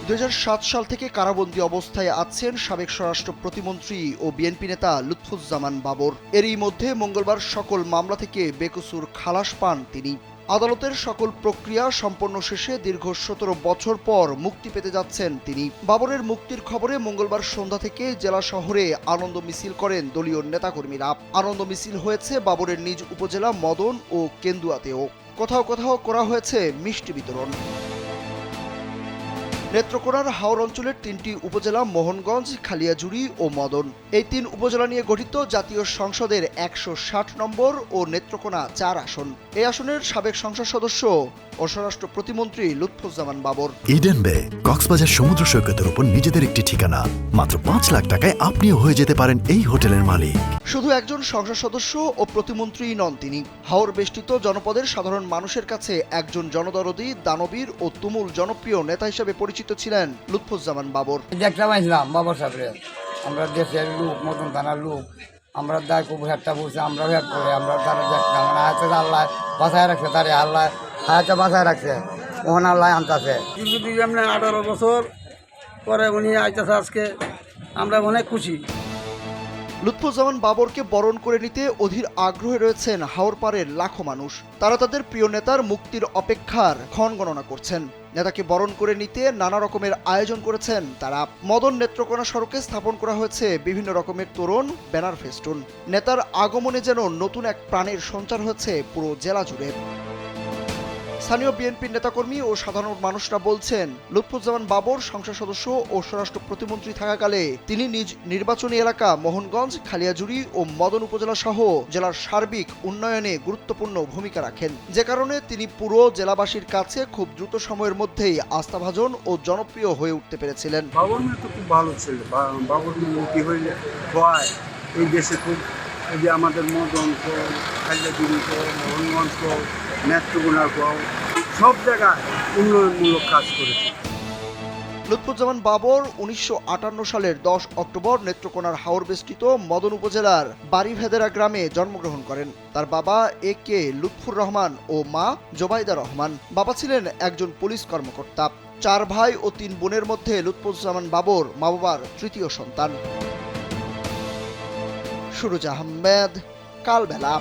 2007 সাল থেকে কারাবন্দী অবস্থায় আছেন সাবেক স্বরাষ্ট্র প্রতিমন্ত্রী ও বিএনপি নেতা লুৎফুজ্জামান বাবর। এরই মধ্যে মঙ্গলবার সকল মামলা থেকে বেকসুর খালাস পান তিনি। আদালতের সকল প্রক্রিয়া সম্পন্ন শেষে দীর্ঘ 17 বছর পর মুক্তি পেতে যাচ্ছেন তিনি। বাবরের মুক্তির খবরে মঙ্গলবার সন্ধ্যা থেকে জেলা শহরে আনন্দ মিছিল করেন দলীয় নেতাকর্মীরা। আনন্দ মিছিল হয়েছে বাবরের নিজ উপজেলা মদন ও কেন্দুয়াতেও। কোথাও কোথাও করা হয়েছে মিষ্টি বিতরণ। নেত্রকোনার হাওর অঞ্চলের 3টি উপজেলা মোহনগঞ্জ, খালিয়াজুড়ি ও মদন, এই 3 উপজেলা নিয়ে গঠিত জাতীয় সংসদের 160 নম্বর ও নেত্রকোনা 4 আসন। এই আসনের সাবেক সংসদ সদস্য ও স্বরাষ্ট্র প্রতিমন্ত্রী লুৎফুজ্জামান বাবর। ইডেন বে কক্সবাজার সমুদ্র সৈকতের উপর নিজেদের একটি ঠিকানা। মাত্র 5 লাখ টাকায় আপনিও হয়ে যেতে পারেন এই হোটেলের মালিক। শুধু একজন সংসদ সদস্য ও প্রতিমন্ত্রীই নন তিনি, হাওর বেষ্টিত জনপদের সাধারণ মানুষের কাছে একজন জনদরদী, দানবীর ও তুমুল জনপ্রিয় নেতা হিসেবে পরিচিত ছিলেন লুৎফুজ্জামান বাবর। দেখলাম আসলাম বাবা সাহেবের, আমরা দেশের লোক, মতন থানার লোক, আমরা দায় খুব হেঁটটা বলছি, আমরাও হেঁট করে আমরা তারা দেখলাম হাতে আল্লাহ বাসায় রাখছে, তারে আল্লাহ হাতে বাসায় রাখছে, ওখানে আল্লাহ আনতেছে। দীর্ঘদিন এমনি 18 বছর পরে উনি আইতেছে, আজকে আমরা অনেক খুশি। লুৎফুজ্জামান বাবরকে বরণ করে নিতে অধীর আগ্রহে রয়েছেন হাওর পাড়ের লাখো মানুষ। তারা তাদের প্রিয় নেতার মুক্তির অপেক্ষার ক্ষণ গণনা করছেন। নেতাকে বরণ করে নিতে নানা রকমের আয়োজন করেছেন তারা। মদন নেত্রকোনা সড়কে স্থাপন করা হয়েছে বিভিন্ন রকমের তোরণ, ব্যানার, ফেস্টুন। নেতার আগমনে যেন নতুন এক প্রাণের সঞ্চার হয়েছে পুরো জেলা জুড়ে। স্থানীয় বিএনপির নেতাকর্মী ও সাধারণ মানুষরা বলছেন, লুৎফুজ্জামান বাবর সংসদ সদস্য ও স্বরাষ্ট্র প্রতিমন্ত্রী থাকাকালে তিনি নিজ নির্বাচনী এলাকা মোহনগঞ্জ, খালিয়াজুড়ি ও মদন উপজেলা সহ জেলার সার্বিক উন্নয়নে গুরুত্বপূর্ণ ভূমিকা রাখেন, যে কারণে তিনি পুরো জেলাবাসীর কাছে খুব দ্রুত সময়ের মধ্যেই আস্থাভাজন ও জনপ্রিয় হয়ে উঠতে পেরেছিলেন। বাবর তো খুব ভালো ছিল, বাবর মুক্তি হইলে হয় এই দেশে খুব, এই যে আমাদের মদন কো, খালিয়াজুড়ি কো, মোহনগঞ্জ কো, নেত্রকোনার কো, সব জায়গায় উন্নয়নমূলক কাজ করেছে। লুৎফুজ্জামান বাবর 1958 সালের 10 অক্টোবর নেত্রকোনার হাওর বেষ্টিত মদন উপজেলার বাড়িভেদেরা গ্রামে জন্মগ্রহণ করেন। তার বাবা এ.কে. লুৎফুর রহমান ও মা জোবাইদা রহমান। বাবা ছিলেন একজন পুলিশ কর্মকর্তা। 4 ভাই ও 3 বোনের মধ্যে লুৎফুজ্জামান বাবর মা বাবার তৃতীয় সন্তান। সুরুজ আহমেদ, কালবেলা।